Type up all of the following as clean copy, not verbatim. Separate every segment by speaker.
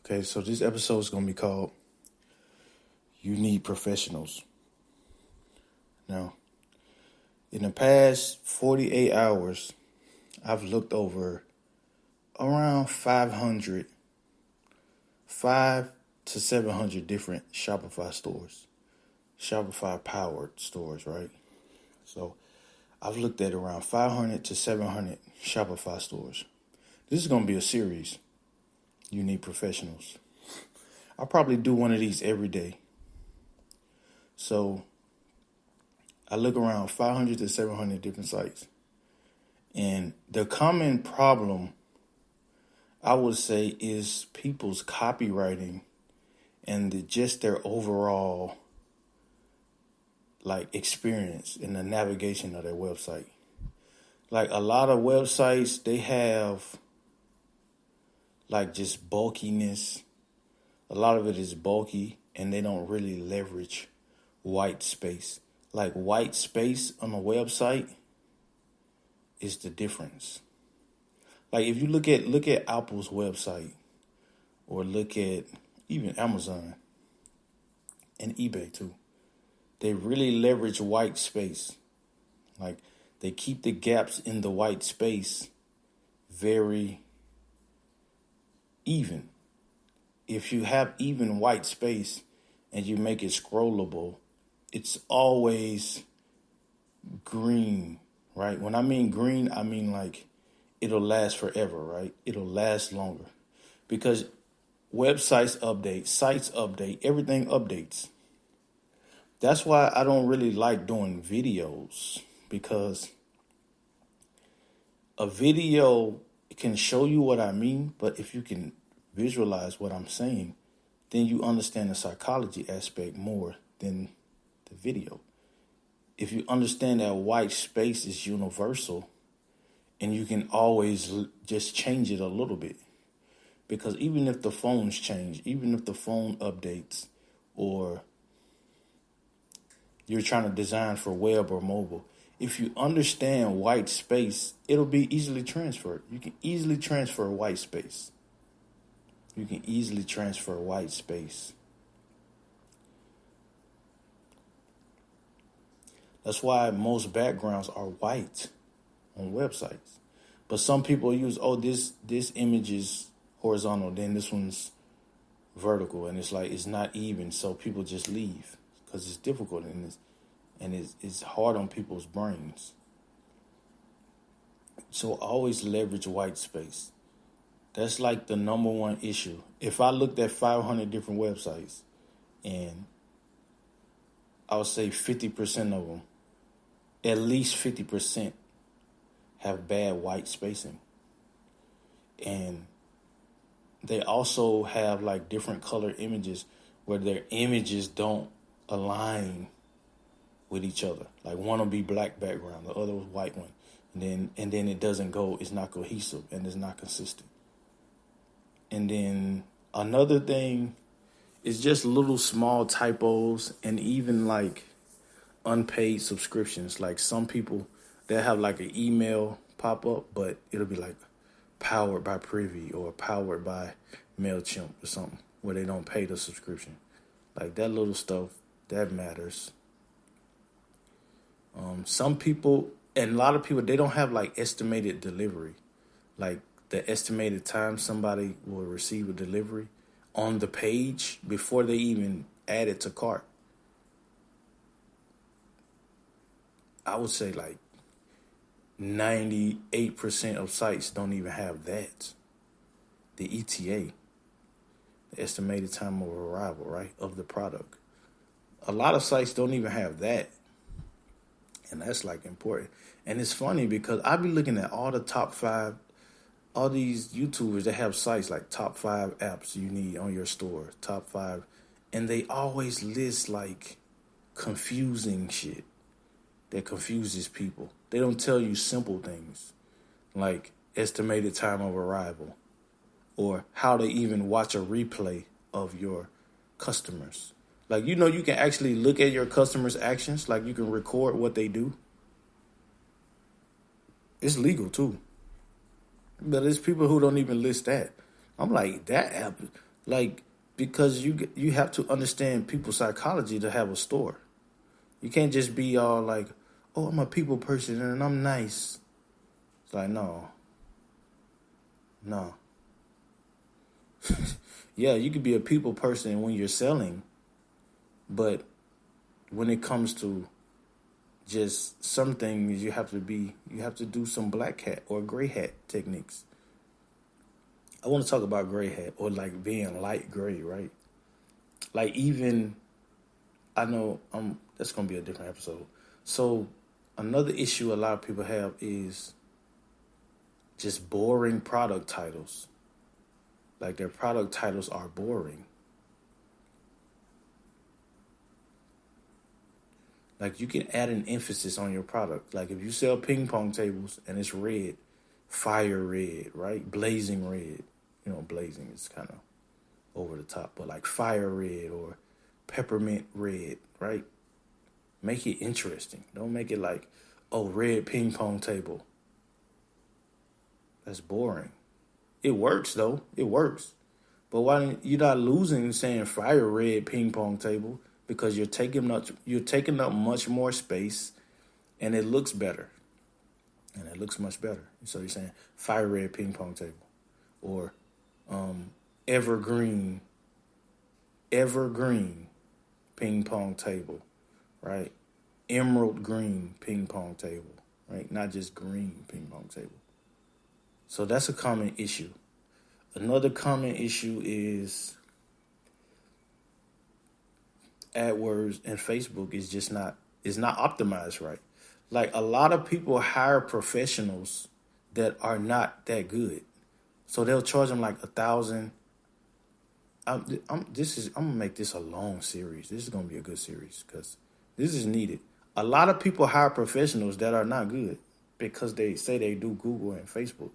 Speaker 1: Okay, so this episode is going to be called You Need Professionals. Now, in the past 48 hours, I've looked over around 500 to 700 different Shopify stores, Shopify powered stores, right? So I've looked at around 500 to 700 Shopify stores. This is going to be a series. You need professionals. I'll probably do one of these every day. So I look around 500 to 700 different sites. And the common problem, I would say, is people's copywriting and just their overall experience in the navigation of their website. Like a lot of websites, they have just bulkiness. A lot of it is bulky and they don't really leverage white space. Like white space on a website is the difference. Like if you look at Apple's website or look at even Amazon and eBay too, they really leverage white space. Like they keep the gaps in the white space very even. If you have even white space and you make it scrollable, it's always green, right? When I mean green, I mean it'll last forever, right? It'll last longer because websites update, sites update, everything updates. That's why I don't really like doing videos, because a video can show you what I mean, but if you can visualize what I'm saying, then you understand the psychology aspect more than the video. If you understand that white space is universal and you can always just change it a little bit, because even if the phones change, even if the phone updates, or you're trying to design for web or mobile, if you understand white space, it'll be easily transferred. You can easily transfer white space. You can easily transfer white space. That's why most backgrounds are white on websites. But some people use, this image is horizontal, then this one's vertical, and it's not even, so people just leave because it's difficult and it's hard on people's brains. So always leverage white space. That's like the number one issue. If I looked at 500 different websites and I would say 50% of them, at least 50% have bad white spacing. And they also have different color images where their images don't align with each other. Like one will be black background, the other was white one. And then it's not cohesive and it's not consistent. And then another thing is just little small typos and even unpaid subscriptions. Like some people, they have an email pop up, but it'll be powered by Privy or powered by MailChimp or something where they don't pay the subscription. Like that little stuff, that matters. Some people, and a lot of people, they don't have estimated delivery. Like the estimated time somebody will receive a delivery on the page before they even add it to cart. I would say 98% of sites don't even have that. The ETA, the estimated time of arrival, right, of the product. A lot of sites don't even have that. And that's important. And it's funny because I be looking at all the top 5, all these YouTubers that have sites like top 5 apps you need on your store, top 5. And they always list confusing shit that confuses people. They don't tell you simple things like estimated time of arrival or how to even watch a replay of your customers. You can actually look at your customers' actions. You can record what they do. It's legal too. But there's people who don't even list that. I'm that app, Like, because you have to understand people's psychology to have a store. You can't just be all like, oh, I'm a people person and I'm nice. It's like, no. Yeah, you could be a people person when you're selling, but when it comes to just some things, you have to do some black hat or gray hat techniques. I want to talk about gray hat or like being light gray, right? Like even I know that's gonna be a different episode. So another issue a lot of people have is just boring product titles. Like their product titles are boring. Like you can add an emphasis on your product. Like if you sell ping pong tables and it's red, fire red, right? Blazing red. You know, blazing is kind of over the top, but like fire red or peppermint red, right? Make it interesting. Don't make it like, oh, red ping pong table. That's boring. It works though. It works. But why you're not losing saying fire red ping pong table because you're taking up much more space and it looks better. And it looks much better. So you're saying fire red ping pong table or evergreen ping pong table, right? Emerald green ping pong table, right? Not just green ping pong table. So that's a common issue. Another common issue is AdWords and Facebook is not optimized right. Like a lot of people hire professionals that are not that good, so they'll charge them like $1,000. I'm gonna make this a long series. This is gonna be a good series because this is needed. A lot of people hire professionals that are not good because they say they do Google and Facebook.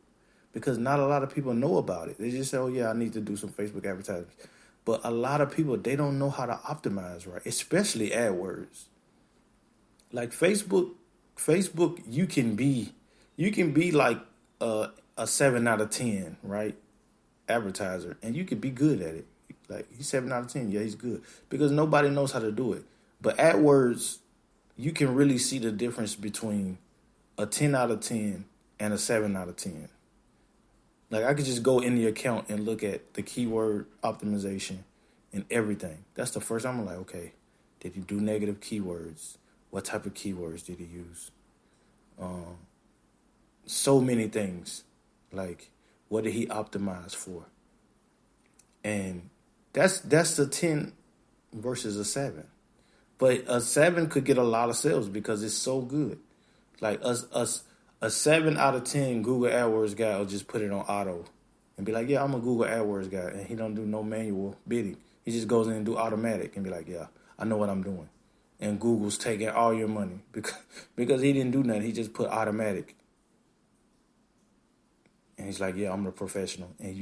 Speaker 1: Because not a lot of people know about it. They just say, oh yeah, I need to do some Facebook advertisements. But a lot of people, they don't know how to optimize right, especially AdWords. Like Facebook, you can be like a 7 out of 10, right? Advertiser, and you could be good at it. Like he's 7 out of 10, yeah, he's good. Because nobody knows how to do it. But AdWords, you can really see the difference between a 10 out of 10 and a 7 out of 10. Like I could just go in the account and look at the keyword optimization and everything. That's the first time I'm like, okay, did he do negative keywords? What type of keywords did he use? So many things. Like what did he optimize for? And that's the 10 versus a 7. But a 7 could get a lot of sales because it's so good. Like a 7 out of 10 Google AdWords guy will just put it on auto and be like, yeah, I'm a Google AdWords guy. And he don't do no manual bidding. He just goes in and do automatic and be like, yeah, I know what I'm doing. And Google's taking all your money because he didn't do nothing. He just put automatic. And he's like, yeah, I'm a professional. And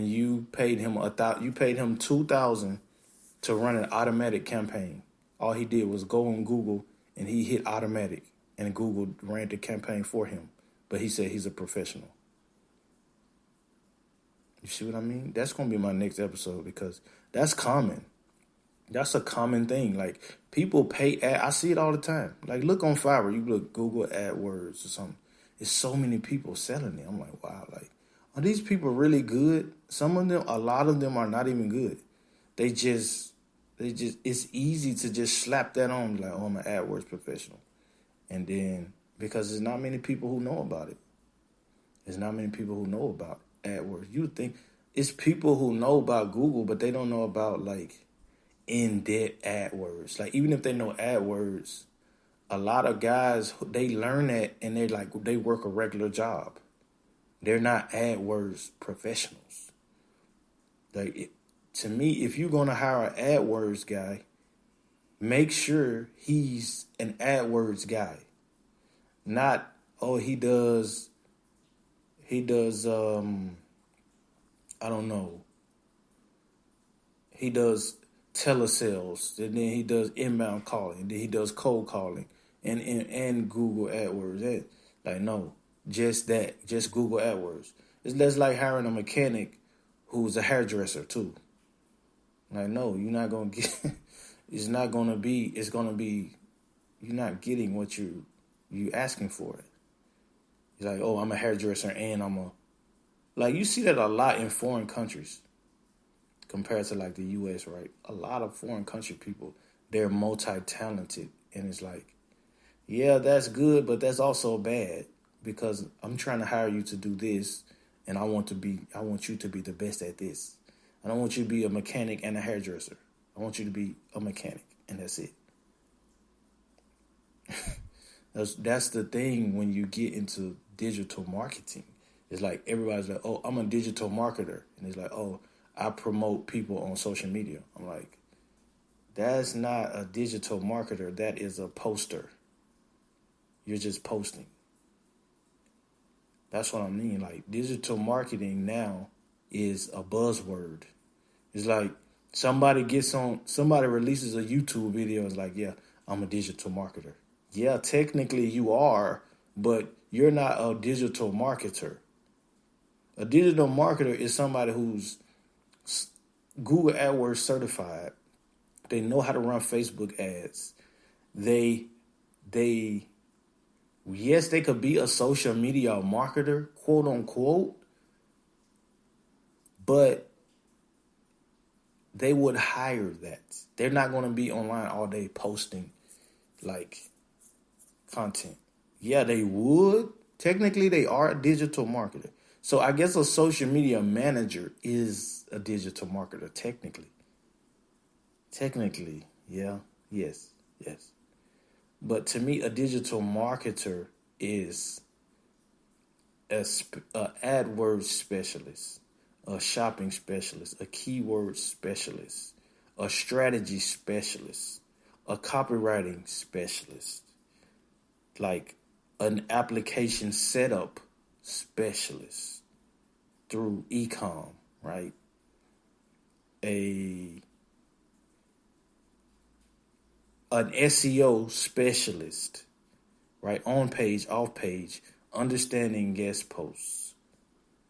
Speaker 1: you paid him $2,000 to run an automatic campaign. All he did was go on Google and he hit automatic. And Google ran the campaign for him. But he said he's a professional. You see what I mean? That's going to be my next episode because that's common. That's a common thing. Like, people pay I see it all the time. Like, look on Fiverr. You look Google AdWords or something. There's so many people selling it. I'm like, wow. Like, are these people really good? Some of them, a lot of them are not even good. It's easy to just slap that on. Like, oh, I'm an AdWords professional. And then, because there's not many people who know about it. There's not many people who know about AdWords. You would think it's people who know about Google, but they don't know about, like, in-depth AdWords. Like, even if they know AdWords, a lot of guys, they learn that and they work a regular job. They're not AdWords professionals. Like, to me, if you're going to hire an AdWords guy, make sure he's an AdWords guy. Not, oh, he does, I don't know. He does telesales, and then he does inbound calling, then he does cold calling, and Google AdWords. Like, no, just Google AdWords. It's less like hiring a mechanic who's a hairdresser too. Like, no, you're not gonna get. It's not gonna be. It's gonna be. You're not getting what you asking for it. It's like, oh, I'm a hairdresser and I'm a. Like, you see that a lot in foreign countries compared to like the U.S. Right? A lot of foreign country people, they're multi-talented, and it's like, yeah, that's good, but that's also bad because I'm trying to hire you to do this, and I want you to be the best at this. I don't want you to be a mechanic and a hairdresser. I want you to be a mechanic, and that's it. That's the thing when you get into digital marketing. It's like everybody's like, oh, I'm a digital marketer. And it's like, oh, I promote people on social media. I'm like, that's not a digital marketer. That is a poster. You're just posting. That's what I mean. Like, digital marketing now is a buzzword. It's like somebody releases a YouTube video. It's like, yeah, I'm a digital marketer. Yeah, technically you are, but you're not a digital marketer. A digital marketer is somebody who's Google AdWords certified. They know how to run Facebook ads. Yes, they could be a social media marketer, quote unquote, but they would hire that. They're not going to be online all day posting like content. Yeah, they would. Technically, they are a digital marketer. So I guess a social media manager is a digital marketer, technically. Technically, yeah, yes. But to me, a digital marketer is a AdWords specialist, a shopping specialist, a keyword specialist, a strategy specialist, a copywriting specialist, like an application setup specialist through e-com, right? An SEO specialist, right? On page, off page, understanding guest posts,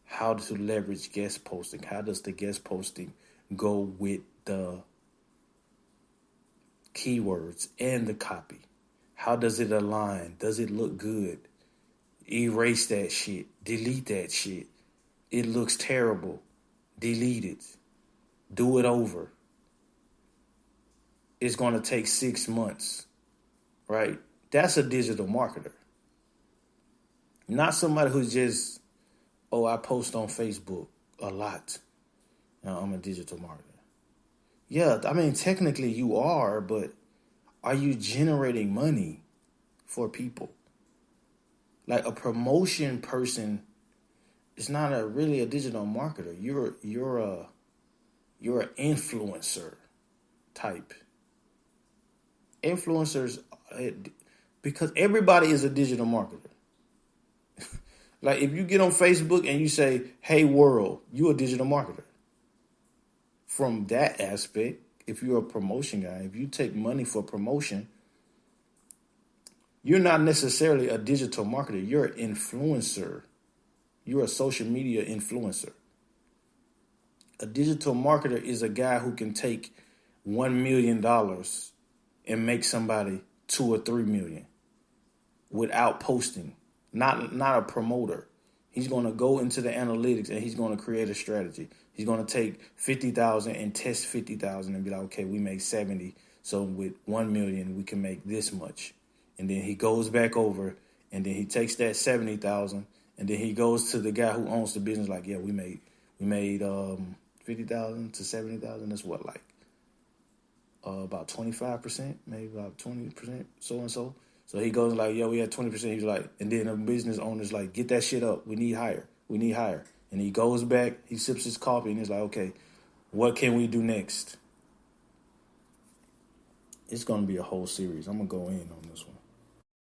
Speaker 1: how to leverage guest posting. How does the guest posting go with the keywords and the copy? How does it align? Does it look good? Erase that shit. Delete that shit. It looks terrible. Delete it. Do it over. It's going to take 6 months, right? That's a digital marketer. Not somebody who's just, oh, I post on Facebook a lot. Now I'm a digital marketer. Yeah, I mean, technically you are, but are you generating money for people? Like a promotion person is not really a digital marketer. You're an influencer type. Influencers, because everybody is a digital marketer. Like if you get on Facebook and you say, hey world, you're a digital marketer. From that aspect, if you're a promotion guy, if you take money for promotion, you're not necessarily a digital marketer. You're an influencer. You're a social media influencer. A digital marketer is a guy who can take $1 million and make somebody 2 or 3 million without posting. Not a promoter. He's going to go into the analytics and he's going to create a strategy. He's going to take 50,000 and test 50,000 and be like, okay, we make 70. So with 1 million, we can make this much. And then he goes back over and then he takes that 70,000 and then he goes to the guy who owns the business like, yeah, we made 50,000 to 70,000. That's what, like about 25%, maybe about 20%, so and so. So he goes like, yo, we had 20%. He's like, and then the business owner's like, get that shit up. We need higher. And he goes back, he sips his coffee and he's like, okay, what can we do next? It's going to be a whole series. I'm going to go in on this one.